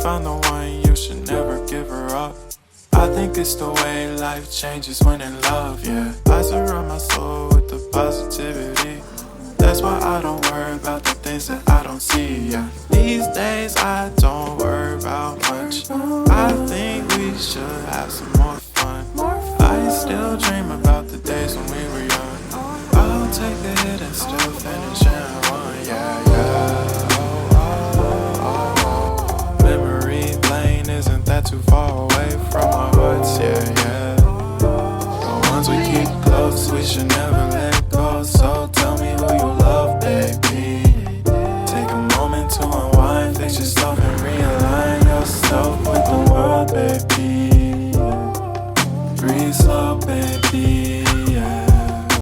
found the one, you should never give her up. I think it's the way life changes when in love, yeah. I surround my soul with the positivity. That's why I don't worry about the things that I don't see, yeah. These days I don't worry about much. I think we should have some more fun. I still dream about the days when we were young. I'll take a hit and still finish in one, yeah, yeah. Memory lane isn't that too far away from our hearts, yeah, yeah. The ones we keep close, we should never let